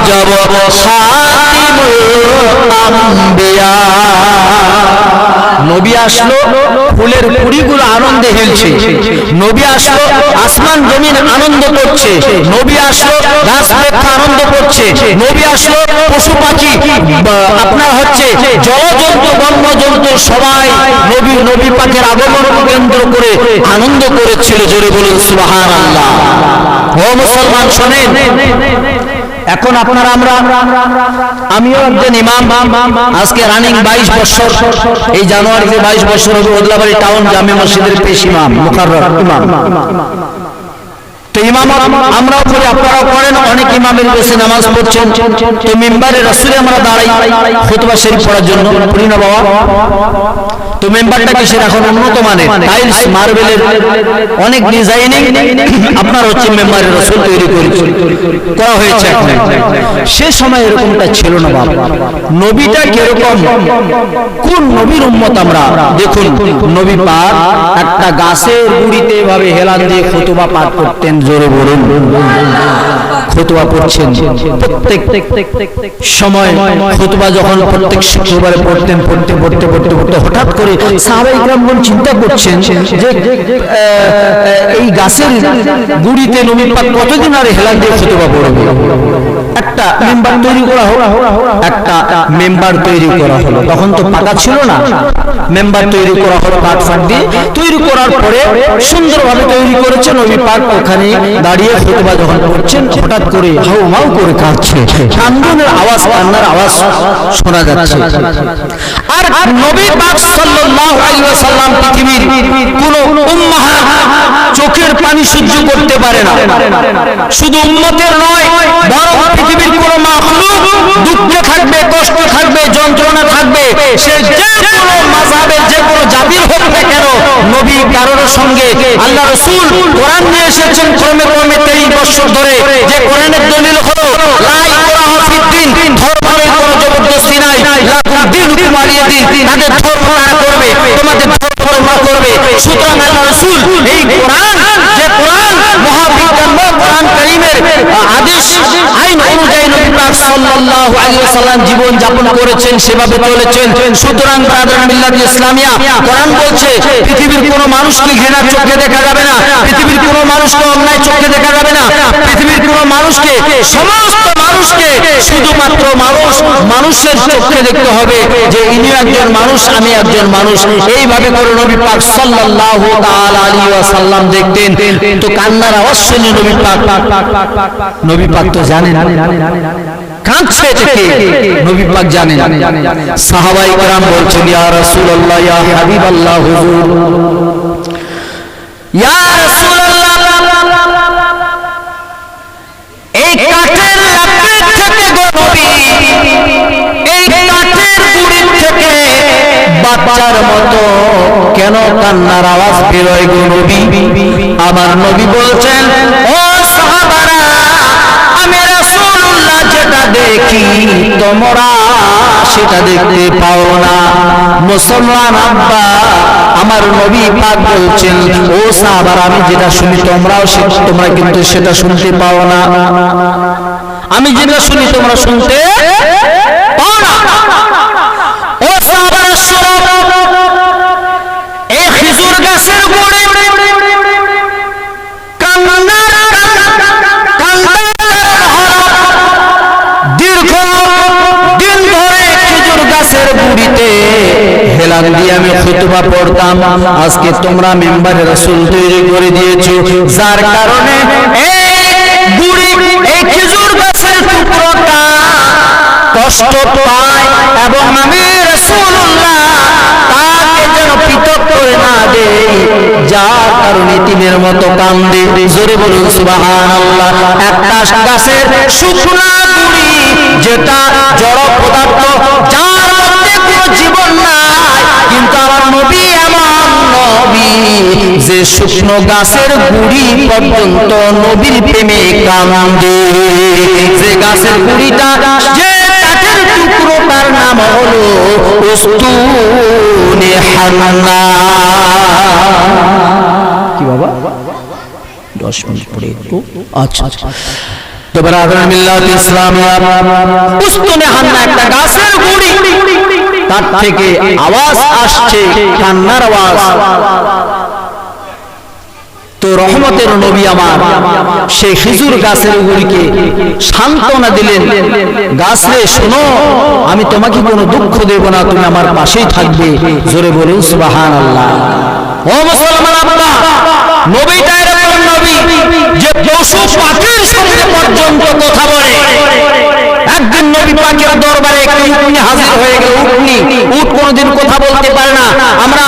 যাব খাতিমুল আম্বিয়া। নবী আসলো, ফুলের কুড়িগুলো আনন্দে হেলছে। নবী আসলো, আসমান জমিন আনন্দ করছে। নবী আসলো, গাছ বৃক্ষ আনন্দ করছে। নবী আসলো, পশু পাখি আপনার হচ্ছে জলজন্তু বন্যজন্তু সবাই নবী পাকের আগমনকে কেন্দ্র করে আনন্দ করেছিল। জোরে বলুন সুবহানাল্লাহ। ও মুসলমান শোনেন, এখন আপনারা আমিও একজন ইমাম, আজকে রানিং 22 বছর, এই জানুয়ারিতে 22 বছর হবে ওদলাবাড়ি টাউন জামে মসজিদের পেশ ইমাম মুকাররর ইমাম। তো ইমাম আমরাও করি, আপনারাও করেন, অনেক ইমামের বসে নামাজ পড়ছেন। তো মিম্বারে রাসূলে আমরা দাঁড়াই খুতবা শরীফ পড়ার জন্য, পড়ি না বাবা? তো মেম্বারটা কিসের? এখন উন্নত মানের টাইলস মার্বেলের অনেক ডিজাইনিং আপনার হচ্ছে মেম্বারের রাসূল তৈরি করা হয়েছে এখন। সে সময় এরকমটা ছিল না বাবা। নবীটা কিরকম, কোন নবীর উম্মত আমরা? দেখুন নবী পাক একটা গাছের গুড়িতে এভাবে হেলান দিয়ে খুতবা পাঠ করতেন। জোরে বলুন, খুতবা পড়ছেন প্রত্যেক সময়। খুতবা যখন প্রত্যেক শুক্রবারে পড়তেন, পড়তে হঠাৎ করে সাহাবায়ে কেরামগণ চিন্তা করছেন যে এই গাছের গুড়িতে নবী পাক কতদিন আর হেলান দিয়ে খুতবা পড়বে। একটা মেম্বার তৈরি করা হলো, তখন তো পাকা ছিল না। মেম্বার তৈরি করা হলো কাঠ ফাট দিয়ে। তৈরি করার পরে সুন্দরভাবে তৈরি করেছে। নবী পাক ওখানে দাঁড়িয়ে খুতবা যখন পড়ছেন, হঠাৎ করে হাউ মাউ করে কাঁদছে, কান্নার আওয়াজ শোনা যাচ্ছে। আর নবী পাক সাল্লাল্লাহু আলাইহি ওয়াসাল্লাম পৃথিবীর কোন উম্মাহাত চোখের পানি সহ্য করতে পারে না। শুধু উম্মতের নয়, বরং পৃথিবীর কোন মাখলুক দুঃখে থাকবে, কষ্ট থাকবে, যন্ত্রণা থাকবে, সে যে কোনো মাযহাবের যে কোনো জাতির হোক না কেন, নবী কারোর সঙ্গে আল্লাহ রাসূল কোরআন নিয়ে এসেছেন ক্রমে 23 বছর ধরে। যে কোরআনের দলিল হলো লা ইকরাহা ফিদ্দিন, ধর্মের কোনো জবরদস্তি নাই। লাকুম দীনুকুম ওয়ালিয়া দিন, তাদের ধর্ম তারা করবে, তোমাদের ধর্ম তোমরা করবে। সুতরাং আল্লাহ রাসূল এই কোরআন, যে কোরআন মহাবিজ্ঞান কোরআন কারীমের আদেশ আইন অনুযায়ী নবী পাক সাল্লাল্লাহু আলাইহি ওয়াসাল্লাম জীবন যাপন করেছেন, সেভাবে চলেছেন। সুতরাং ব্রাদার মিল্লাত ইসলামিয়া, কোরআন বলছে পৃথিবীর কোনো মানুষকে ঘৃণার চোখে দেখা যাবে না, পৃথিবীর কোনো মানুষকে অন্যায় চোখে দেখা যাবে না, পৃথিবীর কোনো মানুষকে, সমস্ত মানুষকে শুধুমাত্র মানুষের চোখে দেখতে হবে যে ইনি একজন মানুষ, আমি একজন মানুষ। এইভাবে করে নবী পাক সাল্লাল্লাহু তাআলা আলাইহি ওয়াসাল্লাম দেখতেন। তো কান্নার আওয়াজ শুনে নবী পাক তো জানেন কাঁদছে থেকে, নবী পাক জানেন। সাহাবায়ে কেরাম বলছেন ইয়া রাসূলুল্লাহ, ইয়া হাবিবাল্লাহ, হুজুর, ইয়া রাসূলুল্লাহ, এই কাঠের লাকড়ি থেকে গো নবী, এই কাঠের গুড়ি থেকে বাচ্চার মতো কেন কান্নার আওয়াজ বেরোয় গো নবী? আমার নবী বলছেন, ও সাহাবারা, আমি রাসূলুল্লাহ যেটা দেখি তোমরা সেটা দেখতে পাও না। মুসলমান আব্বা, আমার নবী পাক বলছেন, ও সাহাবারা, আমি যেটা শুনি তোমরা কিন্তু সেটা শুনতে পাও না। আমি যেটা শুনি তোমরা শুনতে পাও না। ও সাহাবারা শোনো, এই খেজুর গাছের গোড়ে দীর্ঘ দিন ধরে খেজুর গাছের গুড়িতে হেলান দিয়ে আমি খুতবা পড়তাম। আজকে তোমরা মেম্বারে রাসূল তৈরি করে দিয়েছো, যার কারণে এই খেজুর গাছের টুকরোটা কষ্ট পায় এবং আমি রাসূলুল্লাহ তাকে যেন পৃথক করে না দেই, যার কারণে তিলের মতো কান্দে। জোরে বলুন সুবহানাল্লাহ। একটা গাছের শুকনা গুড়ি, যেটা জড় পদার্থ, যার মধ্যে কোনো জীবন নাই, কিন্তু আমার নবী এমন নবী যে শুকনো গাছের গুড়ি পর্যন্ত নবীর প্রেমে কান্দে। যে গাছের গুড়িটা, যে কাঠের টুকরোটার নাম হলো উস্তুনে হান্না। কি বাবা 10 মিনিট পরে একটু, আচ্ছা তো ব্রাদার মিল্লাত ইসলামিয়া উস্তুনে হান্না একটা গাছের গুড়ি, তার থেকে আওয়াজ আসছে, কান্নার আওয়াজ। তো রহমতের নবী আমার সেই খেজুর গাছের গুড়িকে সান্ত্বনা দিলেন, গাছ রে শোনো, আমি তোমাকে কোনো দুঃখ দেব না, তুমি আমার পাশেই থাকবে। জোরে বলুন সুবহানাল্লাহ। ও মুসলমান, আব্বা নবীটা এরকম নবী যে পশু পাখির সঙ্গে পর্যন্ত কথা বলে। একদিন নবী পাকের দরবারে একটি উটনি হাজির হয়ে গেল। উট কোনোদিন কথা বলতে পারে না। আমরা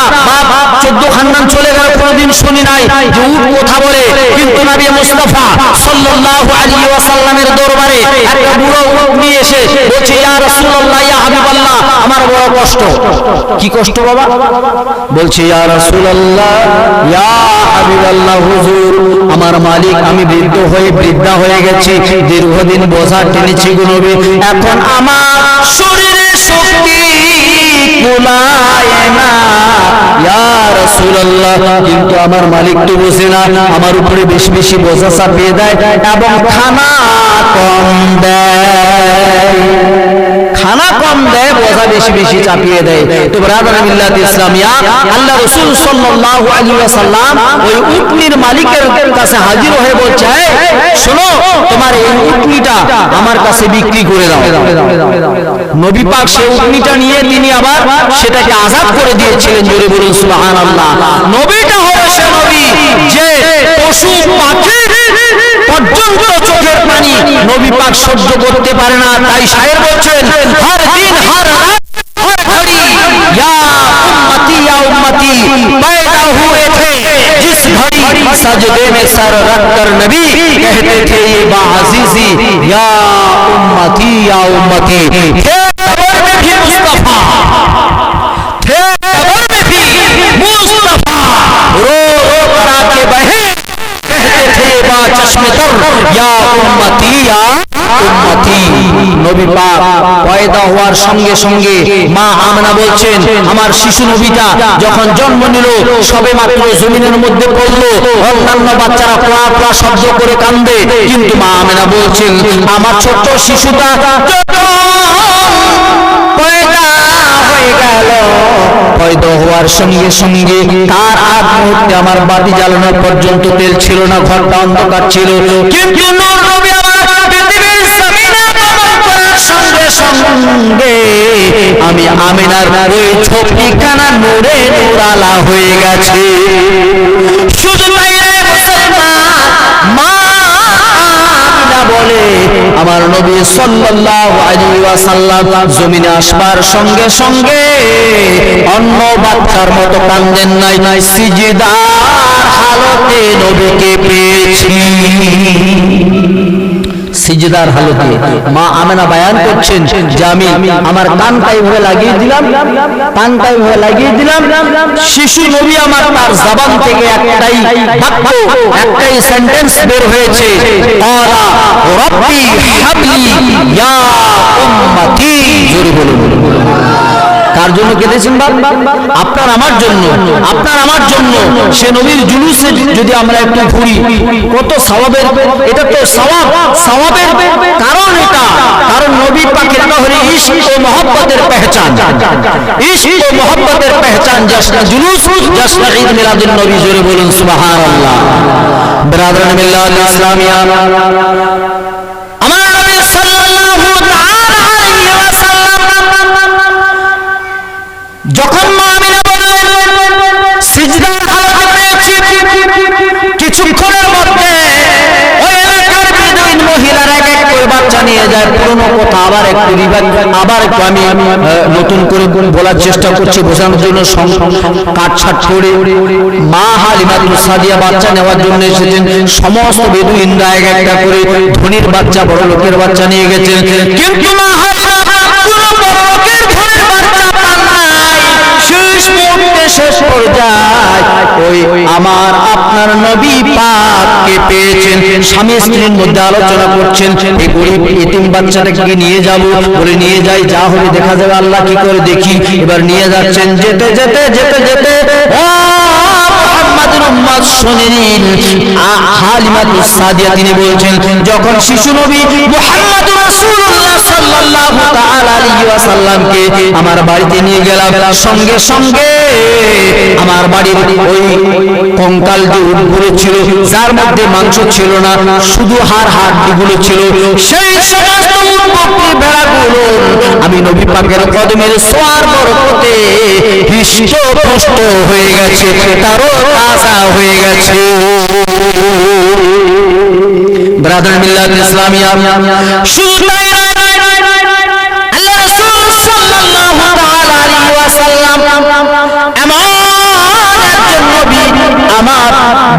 14 খানদান চলে গেল, কোনোদিন শুনি নাই যে উট কথা বলে। কিন্তু নবী মুস্তাফা সাল্লাল্লাহু আলাইহি ওয়াসাল্লামের দরবারে একটা বুড়ো উট নিয়ে এসে বলছে, ইয়া রাসূলুল্লাহ, ইয়া হাবিবাল্লাহ, আমার বড় কষ্ট। কি কষ্ট বাবা? বলছে, ইয়া রাসূলুল্লাহ, ইয়া হাবিবাল্লাহ, হুজুর, আমার মালিক, আমি বৃদ্ধা হয়ে গেছি, দীর্ঘদিন বোঝা টেনেছি গো নবী, এখন আমার শরীরে শক্তি কুলায় না ইয়া রাসূলুল্লাহ। কিন্তু আমার মালিক তো বোঝে না, আমার উপরে বেশি বেশি বোঝা চাপিয়ে দেয় এবং খানা কম দেয়, বোঝা বেশি বেশি চাপিয়ে দেয়। তো ব্রাদার মিল্লাত ইসলামিয়া, আল্লাহ রাসূল সাল্লাল্লাহু আলাইহি ওয়াসাল্লাম ওই উটনির মালিকের কাছে হাজির হয়ে বলছে, শোনো, তোমার এই উটনিটা আমার কাছে বিক্রি করে দাও। নবী পাক সেই উটনিটা নিয়ে তিনি আবার সেটাকে আযাদ করে দিয়েছিলেন। জোরে বলুন সুবহানাল্লাহ। নবীটা হলো সে নবী যে পশু পাখি পর্যন্ত চোখের পানি নবী পাক সহ্য করতে পারে না। তাই শায়ের বলছেন, হর দিন হর রাত হর ঘড়ি ইয়া উম্মতি पैदा हुए थे जिस घड़ी सजदे में सर रख कर नबी कहते थे ये बाअज़ीज़ी या उम्मती थे कब्र में भी मुस्तफा, थे कब्र में भी मुस्तफा, रो रो कर आके बहे कहते थे बा चश्मे तर या उम्मती নবী পাক পয়দা হওয়ার সঙ্গে সঙ্গে মা আমেনা বলছেন, আমার শিশু নবীটা যখন জন্ম নিল, সবে মাত্র জমিনের মধ্যে পড়লো, অন্যান্য বাচ্চারা পোড়া পোড়া শব্দ করে কান্দে, কিন্তু মা আমেনা বলছেন, আমার ছোট্ট শিশুটা পয়দা হয়ে গেল, পয়দা হওয়ার সঙ্গে সঙ্গে তার আগ মুহূর্তে আমার বাতি জ্বালানো পর্যন্ত তেল ছিল না, ঘরটা অন্ধকার ছিল। কিন্তু নূর নবী সঙ্গে আমি আমিনার ওই ছোটখানা নূরে নূরালা হয়ে গেছে। শুধু তাই নয় মুসলমান, মা আমিনা বলে, আমার নবী সাল্লাল্লাহু আলাইহি ওয়াসাল্লাম জমিনে আসবার সঙ্গে সঙ্গে অন্য বাচ্চার মতো কান্দেন নাই, সিজদার হালতে নবীকে পেয়েছি। সিজদার হালতে মা আমেনা বয়ান করছেন যে আমি আমার কানটা এইভাবে লাগিয়ে দিলাম, শিশু নবী আমার তার জবান থেকে একটাই বাক্য, একটাই সেন্টেন্স বের হয়েছে, ক্বালা রাব্বি হাবলি ইয়া উম্মতি। জোরে বলুন। কার জন্য কেঁদেছেন বাবা? আপনার আমার জন্য, আপনার আমার জন্য। সে নবীর জুলুসে যদি আমরা একটু ঘুরি, কত সওয়াবের, এটা তো সওয়াবের কারণ, এটা কারণ নবী পাকের হলো ইশক ও মহব্বতের পহচান, ইশক ও মহব্বতের পহচান। জশ্ন জুলুস, জশ্ন ঈদ মিলাদুন নবী। জোরে বলুন সুবহানাল্লাহ। ব্রাদারান মিল্লাত ইসলামিয়া, আমার নবী সাল্লাল্লাহু তাআলা আলাইহি ওয়াসাল্লাম যখন মা আমিনা বলেন সিজদার হালতে পেয়েছি, কিছুক্ষণের মধ্যে ওই এলাকার বেদুইন মহিলারা এক এক করে বাচ্চা নিয়ে যায়। পুরনো কথা আবার একটু আমি নতুন করে বলার চেষ্টা করছি, বোঝানোর জন্য কাটছাট করে। মা হালিমাতুল সাদিয়া বাচ্চা নেওয়ার জন্য এসেছেন, সমস্ত বেদুইনরা এক একটা করে ধনীর বাচ্চা, বড় লোকের বাচ্চা নিয়ে গেছেন, কিন্তু মা শেষ পর্যায়ে ওই আমার আপনার নবী পাককে পেয়েছেন। স্বামী স্ত্রীর মধ্যে আলোচনা করছেন, এই গরিব এতিম বাচ্চাটাকে নিয়ে যাব, বলে নিয়ে যাই, যা হবে দেখা যাবে, আল্লাহ কি করে দেখি। এবার নিয়ে যাচ্ছেন, যেতে যেতে যেতে যেতে ও মুহাম্মদ নবীর উম্মত শুনে নিন। হালিমাতুস সাদিয়া তিনি বলছেন, যখন শিশু নবী মুহাম্মদুর রাসূলুল্লাহ সাল্লাল্লাহু তাআলা আলাইহি ওয়াসাল্লামকে আমার বাড়িতে নিয়ে গেলাম, সঙ্গে সঙ্গে আমার বাড়ির ওই কঙ্কাল যে উটগুলো ছিল, যার মধ্যে মাংস ছিল না, শুধু হাড়গুলো ছিল, সেই সমস্ত উট বকরি ভেড়াগুলো আমি নবী পাকের কদমের ছোঁয়ার বরকতে হৃষ্টপুষ্ট হয়ে গেছে, তারও তাজা হয়ে গেছে। ব্রাদার মিল্লাত ইসলামিয়া, শুধু তাই নয়, আল্লাহ রাসূল সাল্লাল্লাহু তাআলা আলাইহি ওয়াসাল্লাম এমন একজন নবী, আমার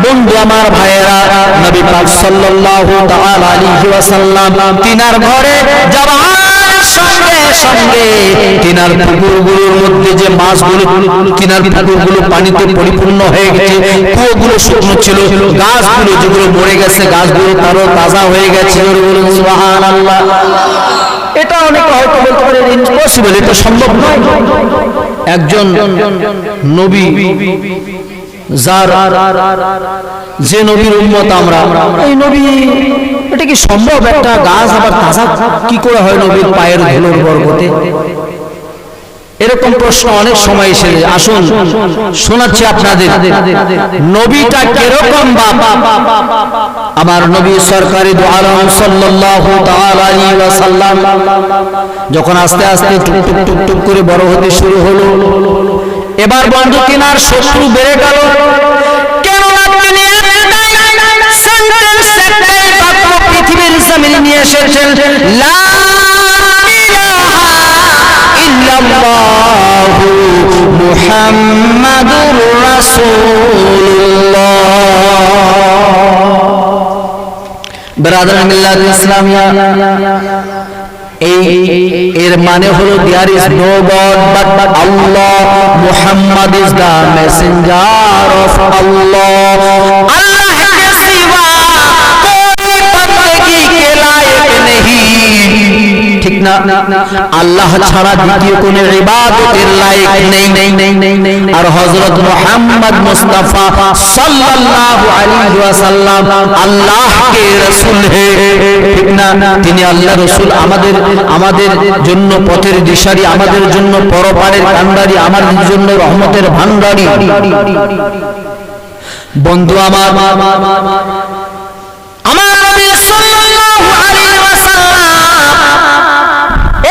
বন্ধু, আমার ভাইয়েরা, নবী পাক সাল্লাল্লাহু তাআলা আলাইহি ওয়াসাল্লাম তিনার ঘরে যাওয়ার সঙ্গে সঙ্গে তিনার পুকুরগুলোর মধ্যে যে মাছগুলো, তিনার পুকুরগুলো পানিতে পরিপূর্ণ হয়ে গেছে, কুয়োগুলো শুকনো ছিল, গাছগুলো যেগুলো মরে গেছে গাছগুলো তারও তাজা হয়ে গেছে। সুবহানাল্লাহ। এটা অনেকে হয়তো বলতে পারে ইম্পসিবল, এটা সম্ভব নয়। একজন নবী, যার যে নবীর উম্মত আমরা, এই নবী, এটা কি সম্ভব? একটা গাছ আবার তাজা কি করে হয় নবীর পায়ের ধুলোর বরকতে? এরকম প্রশ্ন অনেক সময় এসে। আসুন শোনাচ্ছি আপনাদের নবীটা কিরকম বাবা। আমার নবী সরকারি দু আলম সাল্লাল্লাহু তাআলা আলাইহি ওয়াসাল্লাম যখন আস্তে আস্তে টুক টুক টুক টুক করে বড় হতে শুরু হলো, এবার বন্ধু কিনার শত্রু বেড়ে গেল। কেননা তিনি পৃথিবীর জমিনে নিয়ে এসেছেন, লা ইলাহা ইল্লাল্লাহু মুহাম্মাদুর রাসূলুল্লাহ। ব্রাদার মিল্লাত ইসলামিয়া, এর মানে হলো there is no god but Allah, Muhammad is the messenger of Allah. Allah কে সিवा कोई बंदगी के लायक नहीं, ঠিক না? আল্লাহ ছাড়া দ্বিতীয় কোন ইবাদতের লায়ক নেই। আর হযরত মুহাম্মদ মুস্তাফা সাল্লাল্লাহু আলাইহি ওয়াসাল্লাম আল্লাহকে রাসূল হে, ঠিক না? তিনি আল্লাহ রাসূল, আমাদের জন্য পথের দিশারি, আমাদের জন্য পরপারের কান্ডারি, আমাদের জন্য রহমতের ভান্ডারী। বন্ধু আমার নবী সাল্লাল্লাহু আলাইহি ওয়াসাল্লাম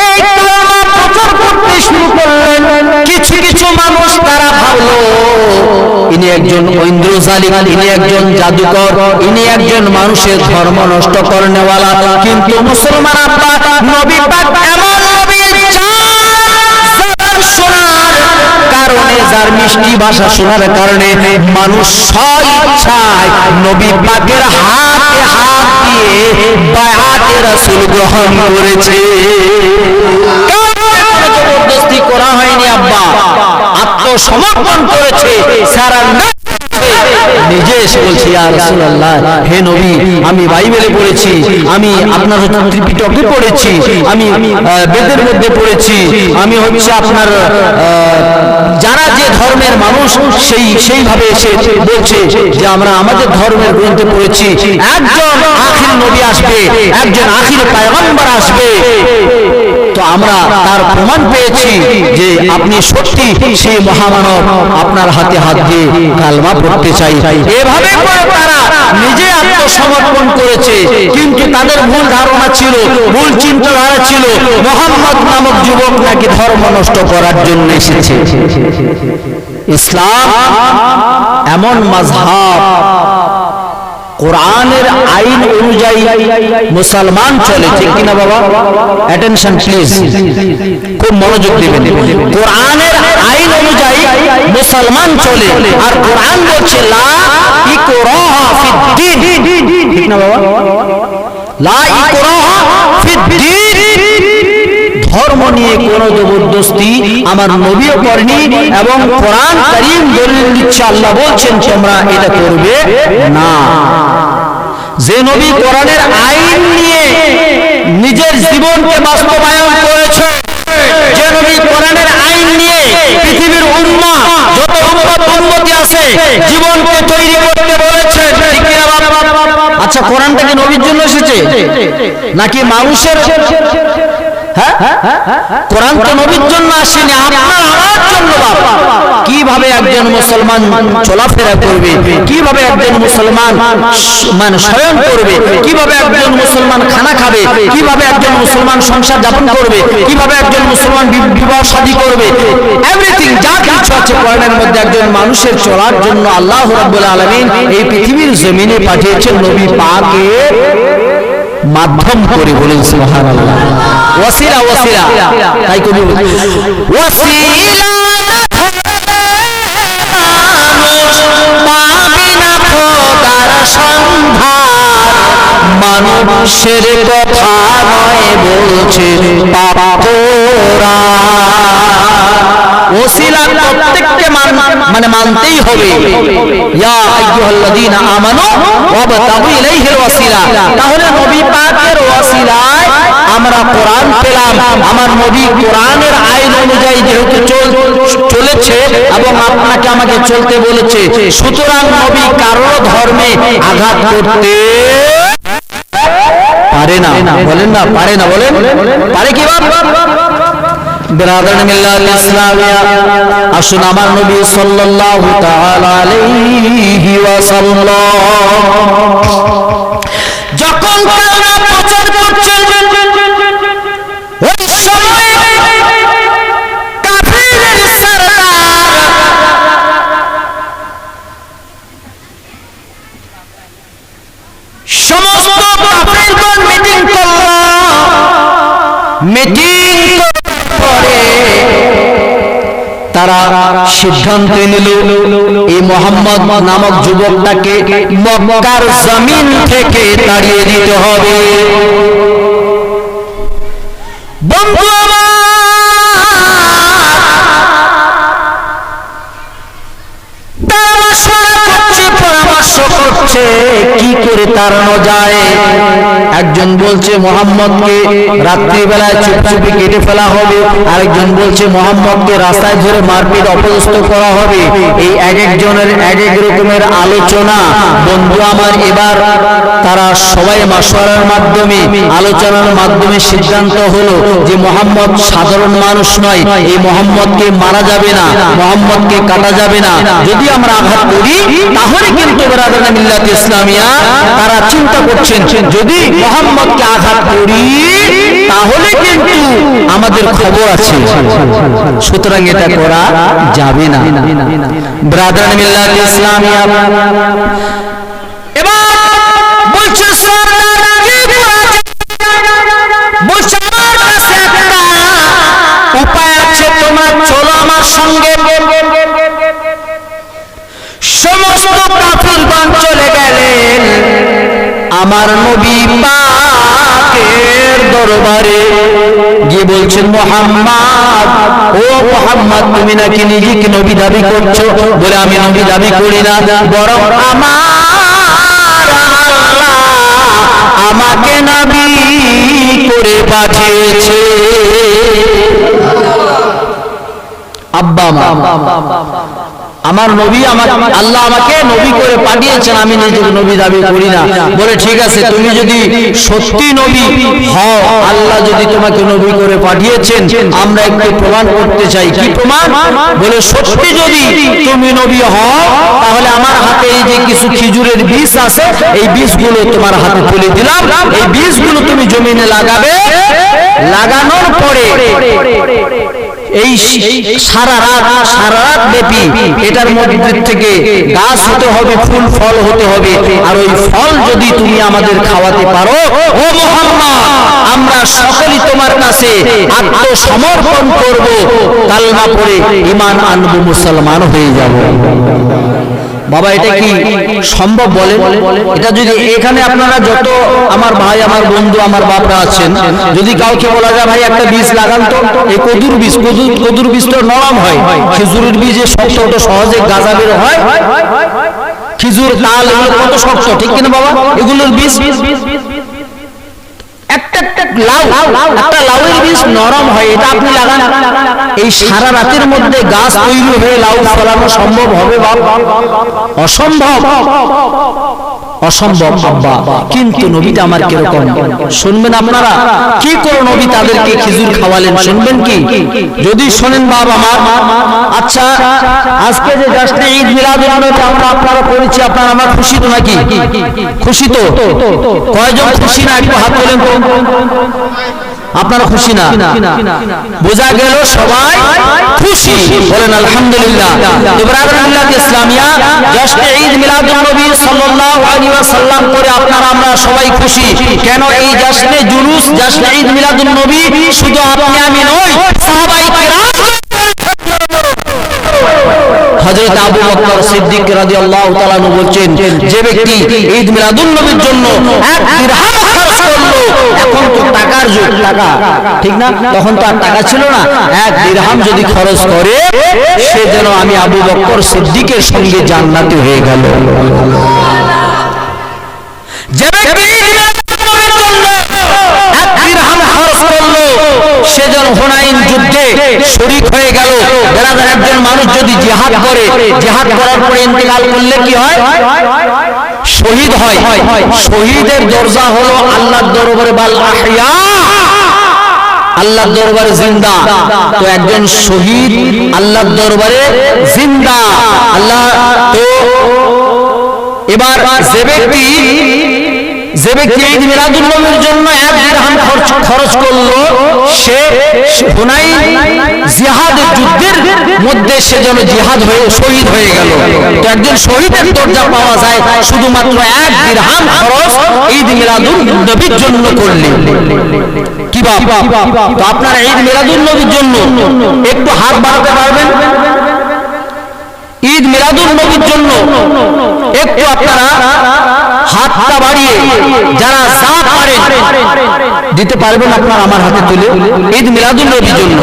এই কালেমা প্রচার করতে শুরু করলেন। কিছু মানুষ তারা ভাবলো ইনি একজন ঐন্দ্রজালিম, ইনি একজন জাদুকর, ইনি একজন মানুষের ধর্ম নষ্ট করনেওয়ালা। কিন্তু মুসলমান আব্বা, নবী পাক এমন নবী যার শোনার কারণে, যার মিষ্টি ভাষা শোনার কারণে মানুষ স্বেচ্ছায় নবী পাকের হাতে হাত দিয়ে বায়াতে রাসূল গ্রহণ করেছে। জবরদস্তি করা হয়নি আব্বা, আত্মসমর্পণ করেছে। সারা নিজে এসে বলছি, ইয়া রাসূলুল্লাহ, হে নবী, আমি বাইবেলে পড়েছি, আমি আপনার ত্রিপিটকে পড়েছি, আমি বেদের মধ্যে পড়েছি, আমি হচ্ছে আপনার যারা যে ধর্মের মানুষ সেইভাবে এসে বলছে যে আমরা আমাদের ধর্মের গ্রন্থে পড়েছি একজন আখির নবী আসবে, একজন আখির পয়গম্বর আসবে। তো আমরা তার প্রমাণ পেয়েছি যে আপনি সত্যি সেই মহামানব, আপনার হাতে হাত দিয়ে কালমা পড়তে চাই। এভাবে করে তারা নিজে আত্মসমর্পণ করেছে। কিন্তু তাদের ভুল ধারণা ছিল, ভুল চিন্তাধারা ছিল, মুহাম্মদ নামক যুবক নাকি ধর্ম নষ্ট করার জন্য এসেছে। ইসলাম এমন মাযহাব, কোরআনের আইন অনুযায়ী মুসলমান চলে, ঠিক কিনা বাবা? অ্যাটেনশন প্লিজ, খুব মনোযোগ দিবেন। কোরআনের আইন অনুযায়ী মুসলমান চলে, আর কোরআন বলছে লা ইকরাহা ফিদ্দীন, ঠিক না বাবা? লা ইকরাহা ফিদ্দীন, ধর্ম নিয়ে কোন জবরদস্তি আমার নবীও করেনি, এবং কোরআন কারীম দলিল দিচ্ছে, আল্লাহ বলছেন তোমরা এটা করবে না। যে নবী কোরআনের আইন নিয়ে নিজের জীবনকে বাস্তবায়ন করেছে, যে নবী কোরআনের আইন নিয়ে পৃথিবীর উম্মাহ, যত উম্মত উম্মতি আছে এসে জীবনকে তৈরি করতে বলেছেন, ঠিক কি না বাবা? আচ্ছা, কোরআনটা কি নবীর জন্য এসেছে নাকি মানুষের? হ্যাঁ, কোরআন তো নবীর জন্য আসেনি, আপনার আমার জন্য বাবা। কিভাবে একজন মুসলমান চলাফেরা করবে, কিভাবে একজন মুসলমান মানে শয়ন করবে, কিভাবে একজন মুসলমান খানা খাবে, কিভাবে একজন মুসলমান সংসার যাপন করবে, কিভাবে একজন মুসলমান বিবাহ শাদী করবে, এভরিথিং যা কিছু আছে কোরআনের মধ্যে একজন মানুষের চলার জন্য আল্লাহ রাব্বুল আলামিন এই পৃথিবীর জমিনে পাঠিয়েছেন নবী পাকের মাধ্যম করে। বলেন সুবহানাল্লাহ। ওয়াসিলা ওয়াসিলা, তাই কবি ওয়াসিলা মানুষের কথা নয় বলছে পাপরা। ওসিলা প্রত্যেককে মানে মানতেই হবে। ইয়া আইয়ুহাল্লাযীনা আমানু ওয়াবতাগু ইলাইহিল ওয়াসিলা। তাহলে নবী পাকের ওয়াসিলায় আমরা কোরআন পেলাম। আমার নবী কোরআনের আইন অনুযায়ী যেহেতু চলেছে এবং আপনাকে আমাকে চলতে বলেছে, সুতরাং নবী কারো ধর্মে আঘাত করতে পারে না। বলেন না, পারে না, বলেন পারে কি বাবা? বিরাদার মিল্লাত ইসলামিয়া, আসুন আমার নবী সাল্লাল্লাহু তাআলা আলাইহি ওয়াসাল্লাম যখন কালেমা প্রচার করছেন, ওই সময় কাফিরের সরদার সমস্ত কাফিরগণ মিটিং করল। মিটিং করে তারা সিদ্ধান্ত নিল এই মুহাম্মদ নামক যুবকটাকে মক্কার জমিন থেকে তাড়িয়ে দিতে হবে। বন্ধু পরামর্শ করছে কি করে তাড়ানো যায়। একজন বলছে মুহাম্মদকে রাত্রিবেলায় চুপচুপি কেটে ফেলা হবে, আরেকজন বলছে মুহাম্মদকে রাস্তায় ধরে মারপিট অপদস্থ করা হবে। এই এক একজনের এক এক রকমের আলোচনা। বন্ধু আমার, এবার তারা সবাই মাশওয়ারার মাধ্যমে আলোচনার মাধ্যমে সিদ্ধান্ত হলো যে মুহাম্মদ সাধারণ মানুষ নয়, এই মুহাম্মদকে মারা যাবে না, মুহাম্মদকে কাটা যাবে না। যদি আমরা আঘাত করি তাহলে কিন্তু বিরাদার মিল্লাত ইসলামিয়া তারা চিন্তা করছেন যদি মুহাম্মদকে আঘাত করি তাহলে কিন্তু আমাদের খবর আছে, সুতরাং এটা করা যাবে না। বিরাদার মিল্লাত ইসলামিয়া এবার বলছে বলছে আমার কাছে একটা উপায় আছে, তোমার চলো আমার সঙ্গে। সমস্ত কাফিরগণ চলে গেলেন আমার নবী পাকের দরবারে গিয়ে বলছেন, মুহাম্মদ, ও মুহাম্মদ, তুমি নাকি নিজেকে নবী দাবি করছো? বলে আমি নবী দাবি করি না, বরং আমার আল্লাহ আমাকে নবী করে পাঠিয়েছে। আব্বা আমার নবী, আল্লাহ আমাকে নবী করে পাঠিয়েছেন, আমি নিজেকে নবী দাবি করি না। বলে ঠিক আছে, তুমি যদি সত্যি নবী হও, আল্লাহ যদি তোমাকে নবী করে পাঠিয়েছেন, আমরা একটু প্রমাণ করতে চাই। কি প্রমাণ? বলে সত্যি যদি তুমি নবী হও তাহলে আমার হাতে এই যে কিছু খেজুরের বীজ আছে, এই বীজগুলো তোমার হাতে তুলে দিলাম, এই বীজগুলো তুমি জমিনে লাগাবে। লাগানোর পরে এই সারা রাত ব্যাপী এটার মধ্যে থেকে গাছ হতে হবে, ফুল ফল হতে হবে। আর ওই ফল যদি তুমি আমাদের খাওয়াতে পারো, ও মুহাম্মদ, আমরা সকলেই তোমার কাছে আত্মসমর্পণ করব, কালমা পড়ে ঈমান আনবো, মুসলমান হয়ে যাব। বাবা, এটা কি সম্ভব বলে? এটা যদি এখানে আপনারা যত আমার ভাই, আমার বন্ধু, আমার বাপরা আছেন, যদি কাউকে বলা যায় ভাই একটা বীজ লাগান তো, এই কদুর বীজ, কদুর বীজটা নরম হয়, খেজুরের বীজে শক্ত সহজে গাজা বের হয়, খেজুর তাল এগুলো কত শক্ত, ঠিক কিনা বাবা? এগুলোর বীজ একটা একটা লাউয়ের বীজ নরম হয়, এটা আপনি লাগান, এই সারা রাতের মধ্যে গাছ তৈরি হয়ে লাউ ফলানো সম্ভব হবে? অসম্ভব, অসম্ভব আব্বা। কিন্তু নবীটা আমার কিরকম শুনবেন আপনারা? কি করে নবী তাদেরকে খেজুর খাওয়ালেন শুনবেন কি? যদি শোনেন বাবা আমার। আচ্ছা, আজকে যে জাশ্নে ঈদ মিলাদুন নবী আমরা আপনারা পড়েছি, আপনারা আমার খুশি তো নাকি? খুশি তো? কয়জন খুশি না একটু হাত তোলেন তো। আপনারা খুশি না? বোঝা গেল সবাই খুশি, বলেন আলহামদুলিল্লাহ। তো ব্রাদারহুড ইসলামিয়া জাশ্নে ঈদ মিলাদুন নবী সাল্লাল্লাহু আলাইহি ওয়াসাল্লাম করে আপনারা আমরা সবাই খুশি কেন? এই জাশ্নে জুলুস, জাশ্নে ঈদ মিলাদুন নবী শুধু আপনি আমি নই, সাহাবায়ে কিরাম হযরত আবু বকর সিদ্দিক রাদিয়াল্লাহু তাআলা বলছেন, যে ব্যক্তি ঈদ মিলাদুন নবীর জন্য এক দিরহাম খরচ করলো, এখন তো টাকার যুগ, টাকা ঠিক না, তখন তো আর টাকা ছিল না, এক দিরহাম যদি খরচ করে সে যেন আমি আবু বকর সিদ্দিকের সঙ্গে জান্নাতি হয়ে গেল। যে ব্যক্তি সেজন হুনাইন যুদ্ধে শরীক হয়ে গেল। একজন মানুষ যদি জিহাদ করে, জিহাদ করার পরে ইন্তেকাল করলে কি হয়? শহীদ হয়। শহীদের দরজা হলো আল্লাহর দরবারে বাল আহইয়া, আল্লাহর দরবারে জিন্দা। তো একজন শহীদ আল্লাহর দরবারে জিন্দা। আল্লাহ তো এবার যে ব্যক্তি ঈদ মিলাদুন নবীর জন্য এক দিরহাম খরচ করলো, সে হুনাইন জিহাদের যুদ্ধের মধ্যে সে যেন জিহাদ হয়ে শহীদ হয়ে গেল। তো একজন শহীদের দরজা পাওয়া যায় শুধুমাত্র এক দিরহাম খরচ ঈদ মিলাদুন নবীর জন্য করলে। কি বাবা? তো আপনারা ঈদ মিলাদুন নবীর জন্য একটু হাত বাড়াতে পারবেন? ঈদ মিলাদুন নবীর জন্য একটু আপনারা হাতটা বাড়িয়ে যারা যা পারেন দিতে পারবেন আপনারা আমার হাতে তুলে ঈদ মিলাদুন নবীর জন্য।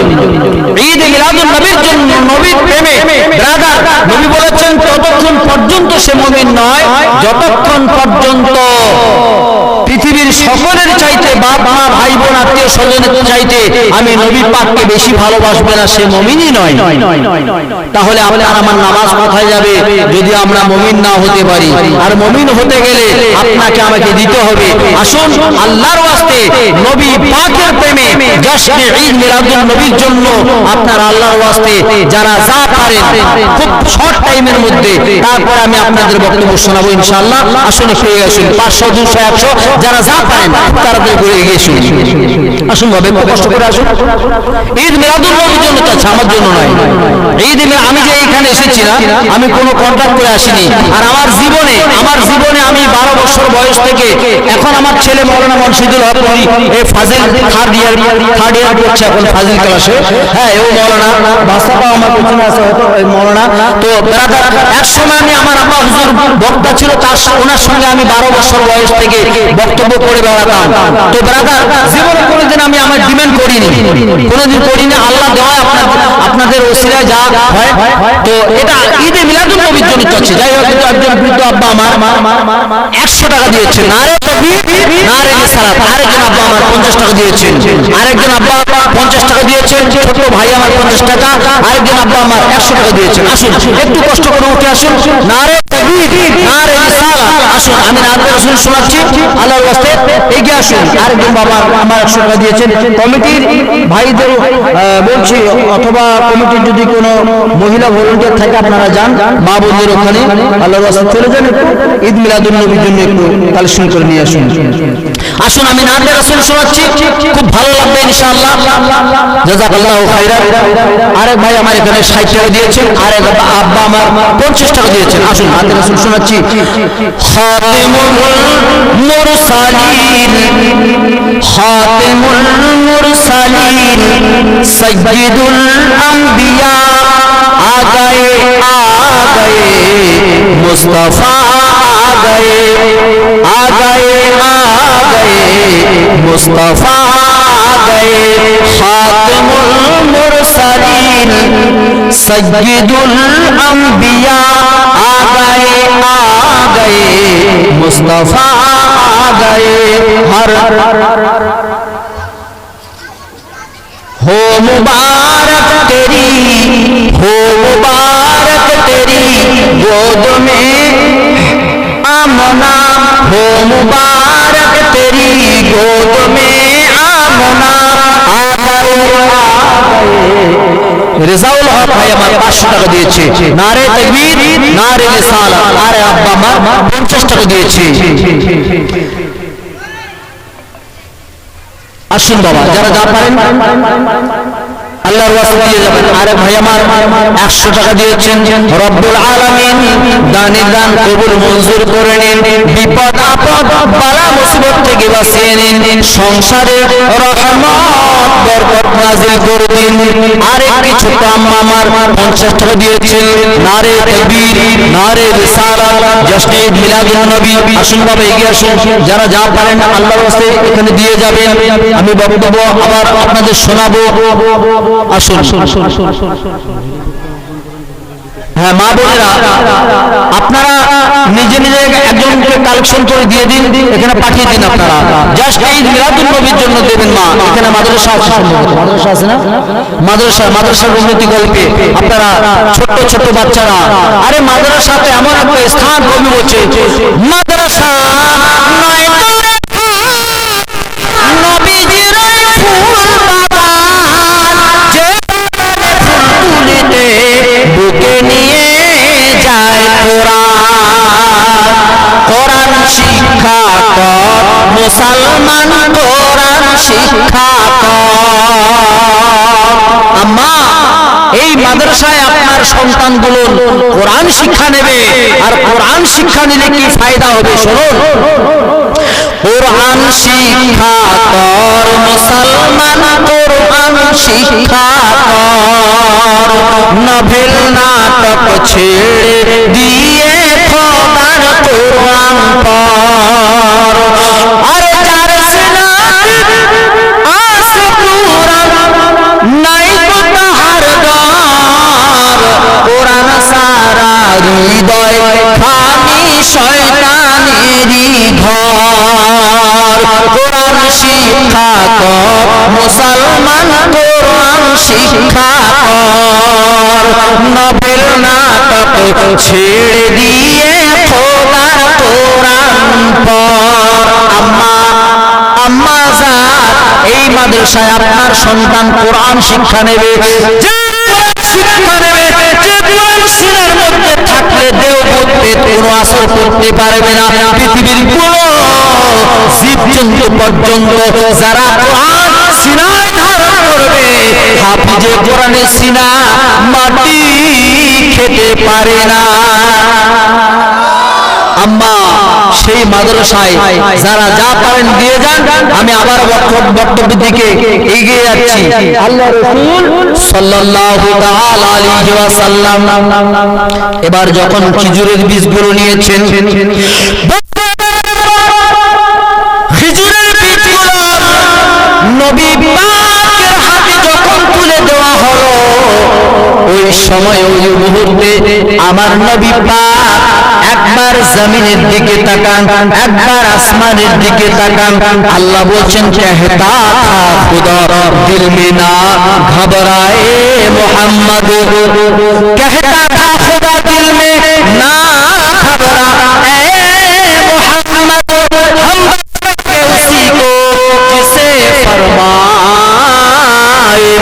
ঈদ মিলাদুন নবীর জন্য, নবীর প্রেমে ব্রাদার নবী বলেছেন ততক্ষণ পর্যন্ত সে মুমিন নয় যতক্ষণ পর্যন্ত পৃথিবীর সকলের চাইতে, বাপ মা ভাই বোন আত্মীয় স্বজনের চাইতে আমি নবী পাককে বেশি ভালোবাসবে না, সে মুমিনই নয়। তাহলে আপনার আমার নামাজ কোথায় যাবে যদি আমরা মুমিন না হতে পারি? আর মুমিন হতে গেলে আপনাকে আমাকে দিতে হবে। আসুন আল্লাহর ওয়াস্তে নবী পাকের প্রেমে জাশ্নে ঈদ মিলাদুন নবীর জন্য আপনার আল্লাহর ওয়াস্তে যারা যা পারেন খুব শর্ট টাইমের মধ্যে, তারপর আমি আপনাদের বক্তব্য শোনাবো ইনশাআল্লাহ। আসুন পেয়ে আসুন 500 200 100 যারা যা পারেন তাড়াতাড়ি করে এগিয়ে আসুন। আসুন ভাবে কষ্ট করে আসুন। ঈদ মিলাদুন নবীর জন্য, তো আমার জন্য নয়। ঈদ আমি যে এখানে এসেছি না, আমি কোনো কন্ট্রাক্ট করে আসিনি। আর আমার জীবনে আমি 12 বছর বয়স থেকে এখন আমার ছেলে মাওলানা মুর্শিদুল হক এই ফাজিল থার্ড ইয়ার পড়ছে এখন ফাজিল ক্লাসে। হ্যাঁ, ও মাওলানা ভাষাটা আমার পেছনে আছে হয়তো ওই মাওলানা। তো ব্রাদার এক সময় আমি আমার আব্বা হুজুর বক্তা ছিল, ওনার সঙ্গে আমি 12 বছর বয়স থেকে বক্তব্য করে বেড়াতাম। তো ব্রাদার জীবনে কোনোদিন আমি আমার ডিমান্ড করিনি, কোনোদিন করিনি। আল্লাহ দেওয়া আপনাদের ওসিলায় যা হয়। তো এটা ঈদে মিলাদুন নবীর জন্য চলছে। যাই হোক, একজন বৃদ্ধ আব্বা আমার 100 টাকা দিয়েছেন, নারে তাকবীর নারে রিসালাত। আরেকজন আব্বা আমার 50 টাকা দিয়েছেন, আরেকজন আব্বা 50 টাকা দিয়েছেন, ছোট ভাই আমার 50 টাকা, আরেকজন আব্বা আমার 100 টাকা দিয়েছেন। আসুন একটু কষ্ট করে উঠে আসুন, নারে তাকবীর নারে রিসালাত। আসুন আমি নারে রাসূল শোনাচ্ছি আল্লাহর ওয়াস্তে, এগিয়ে আসুন। আরেকজন বাবা আমার 100 টাকা দিয়েছেন। কমিটির ভাইদের বলছি, অথবা কমিটির যদি কোনো মহিলা ভলান্টিয়ার থাকে আপনারা যান মা বোনদের ওখানে, আল্লাহর ওয়াস্তে চলে যান, একটু ঈদ মিলাদুন নবীর জন্য একটু কালেকশন করে নিয়ে আসুন। আসুন আমি নারে রাসূল শোনাচ্ছি, খুব ভালো লাগবে ইনশাআল্লাহ। জাযাকাল্লাহু খাইরান। আরেক ভাই আমার এখানে 60 টাকা দিয়েছেন, আরেক আব্বা আমার 50 টাকা দিয়েছেন। আসুন নারে রাসূল শোনাচ্ছি। খাতিমুল মুরসালিন খাতিমুল মুরসালিন সাইয়্যিদুল আম্বিয়া आ गए मुस्तफा आ गए मुस्तफा आ गए खातिमुल मुरसलीन सय्यिदुल अंबिया आ गए मुस्तफा आ गए। हर हो मुबारक तेरी गोद में आमना, हो मुबारक तेरी गोद में आमना। রেজাউল হক ভাই আমার 500 টাকা দিয়েছে, নারে তাকবীর নারে রিসালাত। আরে আব্বা আমার 50 টাকা দিয়েছে। আসুন বাবা, যারা যা পারেন আল্লাহর ওয়াস্তে দিয়ে যাবেন। আরে ভাই আমার 100 টাকা দিয়েছেন। রব্বুল আলামিন দানে দান কবুল মঞ্জুর করে নিন, বিপদ আপদ বালা মুসিবত থেকে বাঁচিয়ে নিন, সংসারে রহমত বরকত নাযিল করে দিন। আরেকটি ছোট আম্মা আমার 50 টাকা দিয়েছেন। নারে তাকবীর নারে রিসালাত, জশ্নে ঈদ মিলাদুন নবী। আসুন বাবা এগিয়ে আসুন, যারা যা পারেন আল্লাহর ওয়াস্তে এখানে দিয়ে যাবেন। আমি বক্তব্য আবার আপনাদের শোনাবো। আসুন। হ্যাঁ মা বোনেরা, আপনারা নিজে নিজে একজনকে কালেকশন করে দিয়ে দিন, এখানে পাঠিয়ে দিন। আপনারা জাস্ট এই মিলাদুন নবীর জন্য দেবেন। মা এখানে মাদ্রাসা আছে, মাদ্রাসা আছে না? মাদ্রাসার উন্নতি গল্পে আপনারা ছোট্ট ছোট্ট বাচ্চারা, আরে মাদ্রাসাতে এমন একটা স্থান কবি বলছে, মাদ্রাসা বুকে নিয়ে যায় কোরআন শিক্ষা কর মুসলমান, কোরআন শিক্ষা কর। আম্মা এই মাদ্রাসায় আপনার সন্তানগুলো কোরআন শিক্ষা নেবে, আর কোরআন শিক্ষা নিলে কি ফায়দা হবে শুনুন। কোরআন শিক্ষা কর মুসলমান, কোরআন শিক্ষা কর, নভেল নাটক ছেড়ে দিয়ে খোদার কোরআন পড়। আরে যার সিনাতে আছে কোরআন নাই তো তাহার ডর, কোরআন সারা হৃদয় খালি শয়তানেরই ঘর। কোরআন শিক্ষা কর মুসলমান, কোরআন শিক্ষা কর, নভেল নাটক ছেড়ে দিয়ে খোদার কোরআন পড়। আম্মা জান, এই মাদ্রাসায় আপনার সন্তান কোরআন শিক্ষা নেবে, শিক্ষা নেবে, যে কোরআন সিনার মধ্যে থাকলে দেহ করতে কোনো আসর করতে পারবে না। পৃথিবীর কোনো জীবজন্তু পর্যন্ত যারা কোরআন সিনায় ধারণ করবে, হাফিজে কোরআনের সিনা মাটি খেতে পারে না। আম্মা সেই মাদ্রাসায় যারা যা পারেন দিয়ে যান। আমি আবার বক্তব্যের দিকে এগিয়ে যাচ্ছি। আল্লাহ রাসূল সাল্লাল্লাহু তাআলা আলাইহি ওয়াসাল্লাম এবার যখন খেজুরের বীজগুলো নিয়েছেন, খেজুরের বীজগুলো নবী পাকের হাতে যখন তুলে দেওয়া হলো, ওই সময় ওই মুহূর্তে আমার নবী পাক একবার জমিনের দিকে তাকান, একবার আসমানের দিকে তাকান। আল্লাহ বলছেন, कहता था खुदा दिल में ना घबराए मोहम्मद, कहता था खुदा दिल में ना घबराए मोहम्मद, हम के उसी को जिसे फरमाए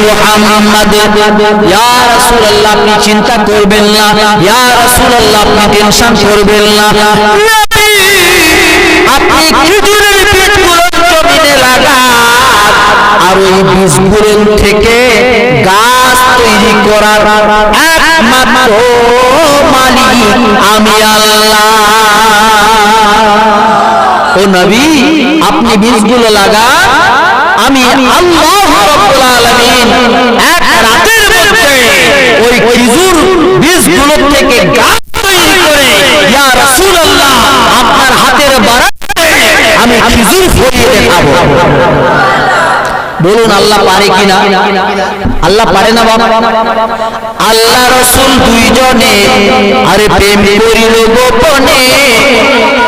मोहम्मद। या রাসূলুল্লাহ আপনি চিন্তা করবেন না, ইয়া রাসূলুল্লাহ আপনি টেনশন করবেন না, আপনি খেজুরের বীজগুলো জমিনে লাগান, আর ওই বীজগুলো থেকে গাছ তৈরি করার একমাত্র মালিক আমি আল্লাহ। ও নবী, আপনি বীজগুলো লাগান, আমি আল্লাহ রাব্বুল আলামিন এক রাতের মধ্যে ওই খেজুর বীজগুলো থেকে গাছ তৈরি করে ইয়া রাসূলুল্লাহ আপনার হাতের বারাতে আমি খেজুর ফলিয়ে দেখাবো। বলুন আল্লাহ পারে কিনা? আল্লাহ পারে না বাবা? আল্লাহ রাসূল দুইজনে আরে প্রেম করিল গোপনে,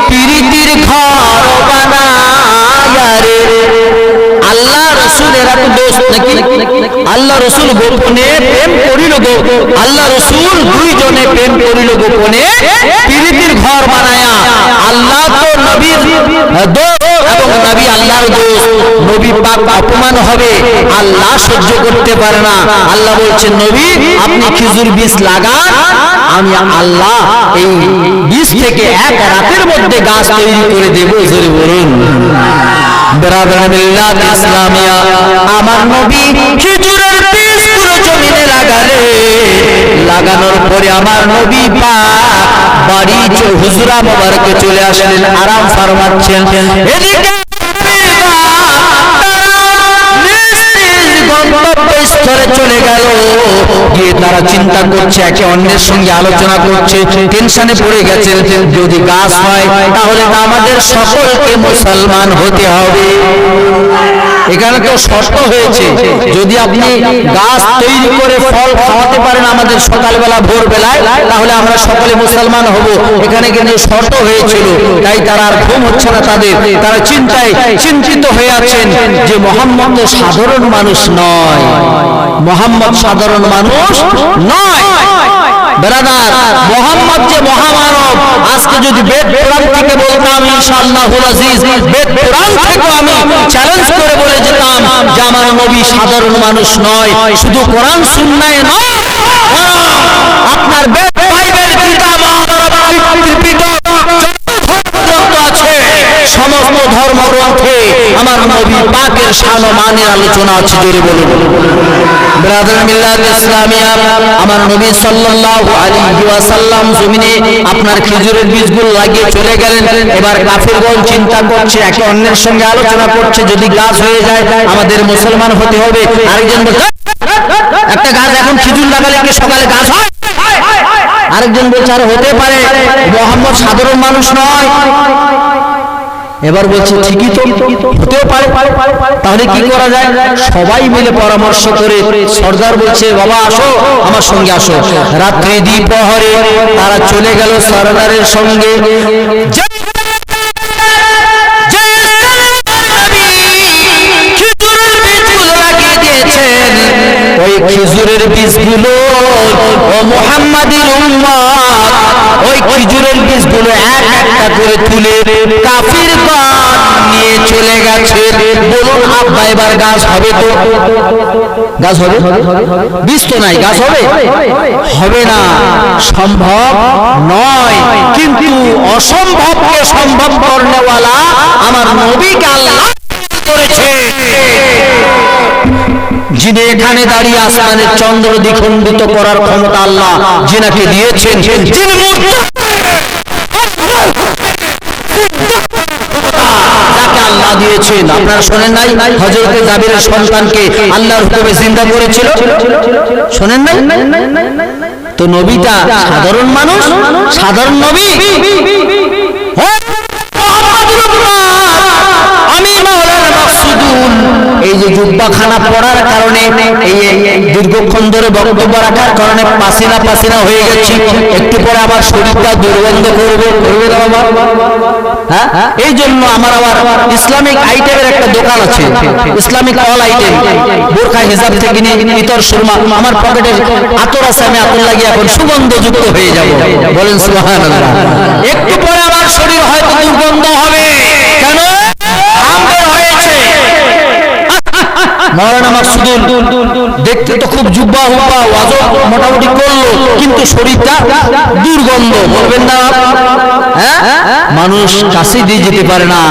প্রীতির ঘর বানায়া রে। আল্লাহ রাসূলের এত দোস্ত নাকি? রসুল গোপনে প্রেম করিল আল্লাহ রসুল দুইজনে প্রেম করিল গোপনে প্রীতির ঘর বানায়া। আল্লাহ তো নবীর দোষ এবং নবী আল্লাহর দোষ, নবী পাক অপমান হবে, আল্লাহ সহ্য করতে পারে না। আল্লাহ বলছেন নবী আপনি খেজুর বীজ লাগান, আমি আল্লাহ এই বীজ থেকে এক রাতের মধ্যে গাছ তৈরি করে দেব। জোরে বলুন বেরাদারান মিল্লাত ইসলামিয়া, আমার নবী খেজুরের বীজ পুরো জমিনে লাগানোর পরে আমার নবী পাক বাড়ি হুজরা মোবারকে চলে আসলেন, আরাম ফরমাচ্ছেন। এদিকে গন্তব্যস্থলে চলে গেল, গিয়ে তারা চিন্তা করছে, একে অন্যের সঙ্গে আলোচনা করছে, টেনশনে পড়ে গেছে, যদি গাছ হয় তাহলে আমাদের সকলকে মুসলমান হতে হবে। এখানে তো শর্ত হয়েছে, যদি আপনি গাছ তৈরি করে ফল খাওয়াতে পারেন আমাদের সকালবেলা ভোরবেলায়, তাহলে আমরা সকলে মুসলমান হব। এখানে কিন্তু শর্ত হয়েছিল, তাই তারা আর ঘুম হচ্ছে না তাদের, তারা চিন্তায় চিন্তিত হয়ে আছেন যে মোহাম্মদ তো সাধারণ মানুষ নয়, মোহাম্মদ সাধারণ মানুষ নয়। ব্রাদার, মোহাম্মদ যে মহামানব, আজকে যদি বেদ কোরআন থেকে বলতাম ইনশাআল্লাহুল আজিজ, বেদ কোরআন থেকে আমি চ্যালেঞ্জ করে বলে যেতাম যে আমার নবী সাধারণ মানুষ নয়, শুধু কোরআন সুন্নায় নয়, আপনার বেদ বাইবেল কিতাব আছে, সমস্ত ধর্মগ্রন্থে আমার নবী পাকের শান ও মানের আলোচনা আছে। জোরে বলুন ব্রাদার মিল্লাত ইসলামিয়া, আমার নবী সাল্লাল্লাহু আলাইহি ওয়াসাল্লাম জমিনে আপনার খেজুরের বীজগুলো লাগিয়ে চলে গেলেন। এবার কাফিরগণ চিন্তা করছে, একে অন্যের সঙ্গে আলোচনা করছে, যদি গাছ হয়ে যায় আমাদের মুসলমান হতে হবে। আরেকজন বলছে একটা গাছ এখন খেজুর লাগালে কি সকালে গাছ হয়? আরেকজন বলছে আর হতে পারে, মোহাম্মদ সাধারণ মানুষ নয়। এবার বলছে ঠিকই তো, হতেও পারে, তাহলে কি করা যায়? সবাই মিলে পরামর্শ করে সর্দার বলছে বাবা আসো আমার সঙ্গে আসো। রাত্রি দ্বিপ্রহরে তারা চলে গেল সর্দারের সঙ্গে। ওই খেজুরের বীজগুলো ও মুহাম্মাদির উম্মত, ওই খেজুরের বীজগুলো এক একটা করে তুলে কাফিরগণ নিয়ে চলে গেছে। বলুন আব্বা এবার গাছ হবে তো? গাছ হবে? বীজ তো নাই, গাছ হবে? হবে না, সম্ভব নয়। কিন্তু অসম্ভবকে সম্ভব করনেওয়ালা আমার নবীকে আল্লাহ করেছে, যিনি এখানে দাঁড়িয়ে আসমানের চন্দ্র দ্বিখণ্ডিত করার ক্ষমতা আল্লাহ যিনাকে দিয়েছেন, যিনি যাকে আল্লাহ দিয়েছেন। আপনারা শোনেন নাই হযরত জাবিরের সন্তানকে আল্লাহর হুকুমে জিন্দা করেছিল? শোনেন নাই? তো নবীটা সাধারণ মানুষ, সাধারণ নবী। আমি মাওলানা মাকসুদুল এই যে জুব্বাখানা পড়ার কারণে, এই দীর্ঘক্ষণ ধরে বক্তব্য রাখার কারণে পাসিনা পাসিনা হয়ে গেছি, একটু পরে আবার শরীরটা দুর্গন্ধ করবে না বাবা? হ্যাঁ, এই জন্য আমার আবার ইসলামিক আইটেমের একটা দোকান আছে, ইসলামিক অল আইটেম, বোরখা হিজাব থেকে নিয়ে ইতর সুরমা। আমার পকেটে আতর আছে, আমি আতর লাগিয়ে এখন সুগন্ধযুক্ত হয়ে যাব। বলেন সুবহানাল্লাহ। একটু পরে আমার শরীর হয়তো দুর্গন্ধ হবে, কেন? মাওলানা মাকসুদুল দেখতে তো খুব জুব্বা হুব্বা ওয়াজব মোটামুটি করলো, কিন্তু শরীরটা দুর্গন্ধ। বলবেন না? হ্যাঁ, মানুষ কাছে দিয়ে যেতে পারে না,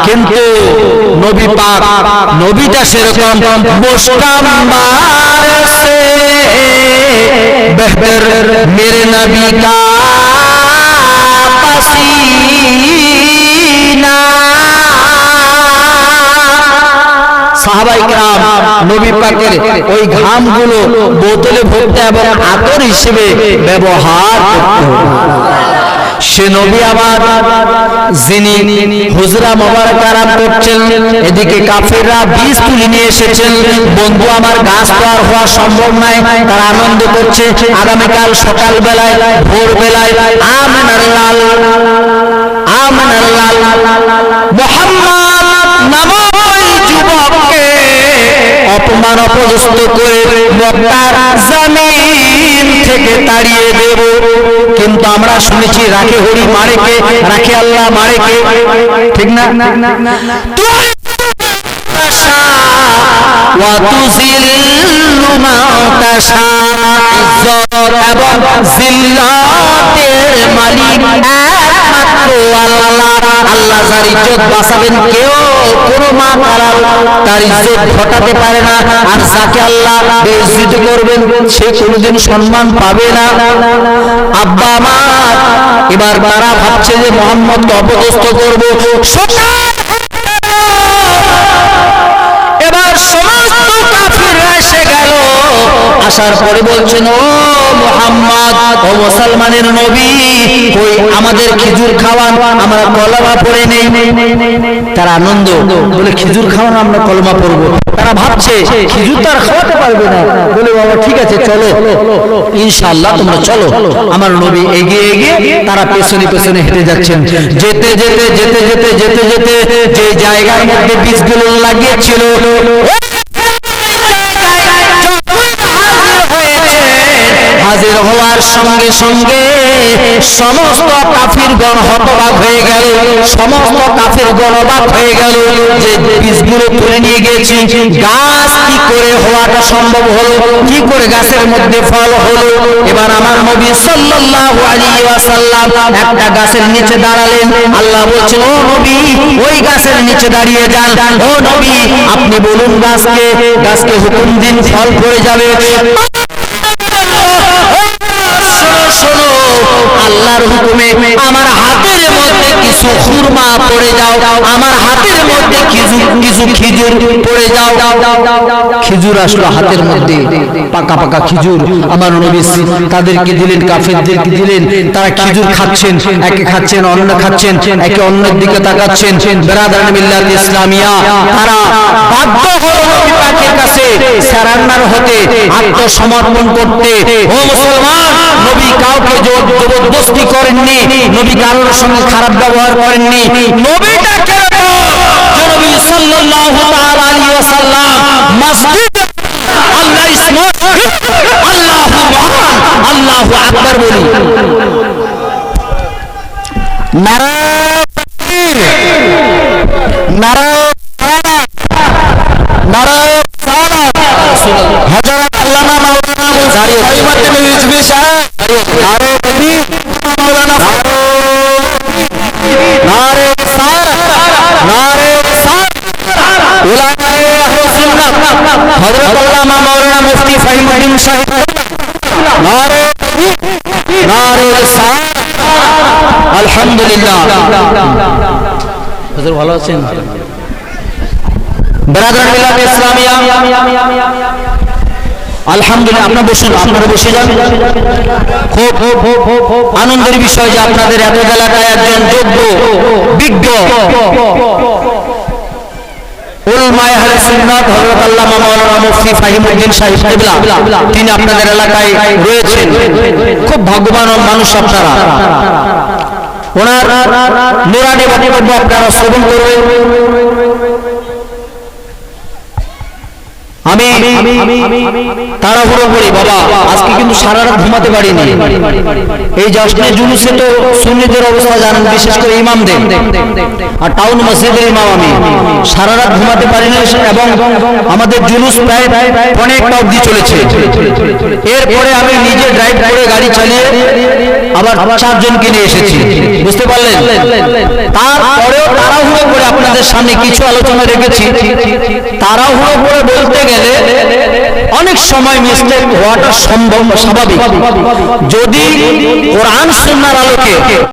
কিন্তু নবী পাক, নবীটা সেরকম মুস্কাম মারসে বেহতর মেরে নবী কা পাসিনা। সাহাবায়ে কেরাম নবী পাকের ওই ঘামগুলো বোতলে ভরতে এবং আতর হিসেবে ব্যবহার করতে। সে নবী আবার যিনি হুজরা মোবারক আরাম করছেন, এদিকে কাফেররা বীজ তুলে নিয়ে এসেছেন। বন্ধু আমার, গাছ তো আর হওয়া সম্ভব নয়, তারা আনন্দ করছে। আগামীকাল সকাল বেলায় ভোর বেলায় আমানাল্লাহ মুহাম্মদ নামক যুবককে অপমান অপদস্থ করে মক্কার জমিন থেকে তাড়িয়ে দেব। কিন্তু আমরা শুনেছি রাখে হরি মারে কে, রাখে আল্লাহ মারে কে, ঠিক না? ওয়াতুযিল্লু মান তাশা, ইজ্জত এবং জিল্লাতের মালিক একমাত্র আল্লাহ। আল্লাহ যার ইজ্জত বাঁচাবেন কেউ কোনো মা তার ইজ্জত ঘটাতে পারে না, আর যাকে আল্লাহ বেইজ্জত করবেন সে কোনোদিন সম্মান পাবে না। আব্বা আমার এবার তারা ভাবছে যে মুহাম্মদকে অপদস্থ করবো। এবার সমস্ত কাফিররা এসে গেল, আসার পরে বলছেন ও মুহাম্মদ, ও মুসলমানের নবী, ওই আমাদের খেজুর খাওয়ান, আমরা কলমা পড়ে নেই। তার আনন্দ বলে খেজুর খাওয়ান, আমরা কলমা পড়বো। তারা ভাবছে খেজুর তার খাওয়াতে পারবে না, বলে বাবা ঠিক আছে চলো, ইনশাআল্লাহ তোমরা চলো। আমার নবী এগিয়ে এগিয়ে, তারা পেছনে পেছনে হেঁটে যাচ্ছেন। যেতে যেতে যেতে যেতে যেতে যেতে যে জায়গার মধ্যে বীজগুলো লাগিয়েছিল হাজির হওয়ার সঙ্গে সঙ্গে সমস্ত কাফিরগণ হতবাক হয়ে গেল, সমস্ত কাফিরগণ অবাক হয়ে গেল যে বীজগুলো তুলে নিয়ে গেছি, গাছ কি করে হওয়াটা সম্ভব হলো, কি করে গাছের মধ্যে ফল হলো। এবার আমার নবী সাল্লাল্লাহু আলাইহি ওয়াসাল্লাম একটা গাছের নিচে দাঁড়ালেন। আল্লাহ বলছেন ও নবী ওই গাছের নিচে দাঁড়িয়ে যান, ও নবী আপনি বলুন গাছকে, গাছকে হুকুম দিন, ফল পড়ে যাবে। শোনো, আল্লাহর হুকুমে আমার হাতের মধ্যে কিছু খুরমা পড়ে যাও, আমার হাতের মধ্যে কিছু খিজুর পড়ে যাও। খিজুর আসলো হাতের মধ্যে, পাকা পাকা খিজুর। আমার নবী তাদেরকে দিলেন, কাফেরদেরকে দিলেন। তারা খিজুর খাচ্ছেন, একে খাচ্ছেন, অন্য খাচ্ছেন, একে অন্যের দিকে তাকাচ্ছেন। বেরাদারান মিল্লাত ইসলামিয়া, তারা বাধ্য হলো নবী পাকের কাছে সারেন্ডার হতে, আত্মসমর্পণ করতে। ও মুসলমান, নবী কাউকে জবরদস্তি করেননি, নবী কারোর সঙ্গে খারাপ ব্যবহার করেননি। নবীটাকে নবী সাল্লাল্লাহু তাআলা আলাইহি ওয়াসাল্লাম মসজিদে আল্লাহ ইসমত আল্লাহু মহান, আল্লাহু আকবার বলি। নারায়ে তাকবীর, নারায়ে সালাত, নারায়ে সালাত। হযরত আল্লামা মাওলানা মুফতি সাইবাতুল রিজভী সাহেব, নারে তাকবীর, মাওলানা নারে সালাত, নারে সালাত। উলামায়ে আহলে সুন্নাত হযরত আল্লামা মাওলানা মুফতি ফাহিমউদ্দিন সাহেব, নারে তাকবীর, নারে সালাত। আলহামদুলিল্লাহ। হুজুর ভালো আছেন? বেরাদারান মিল্লাত ইসলামিয়া, আলহামদুলিল্লাহ। আপনারা বসুন, আপনারা বসে যান। খুব আনন্দের বিষয় যে আপনাদের এত এলাকায় একজন যোগ্য বিজ্ঞ উলামায়ে আহলে সুন্নাত হযরত আল্লামা মাওলানা মুফতি ফাহিমউদ্দিন সাহেব কিবলা, তিনি আপনাদের এলাকায় রয়েছেন। খুব ভাগ্যবান মানুষ আপনারা। ওনার নুরানি বক্তব্য আপনারা শ্রবণ করবেন। আমি তাড়াহুড়ো করি বাবা, আজকে কিন্তু সারা রাত ঘুমাতে পারিনি। এই জশ্নে জুলুসে তো সুন্নিদের অবস্থা জানেন, বিশেষ করে ইমামদের, আর টাউন মসজিদের ইমাম আমি। সারা রাত ঘুমাতে পারিনি এবং আমাদের জুলুস প্রায় অনেকটা অবধি চলেছে। এরপরে আমি নিজে ড্রাইভ করে গাড়ি চালিয়ে আবার 4 জনকে নিয়ে এসেছি, বুঝতে পারলেন? তারপরেও তাড়াহুড়ো করে আপনাদের সামনে কিছু আলোচনা রেখেছি। তাড়াহুড়ো করে বলতে গেলে অনেক সময় মিস্টেক হওয়াটা সম্ভব, স্বাভাবিক। যদি কোরআন সুন্নাহর আলোকে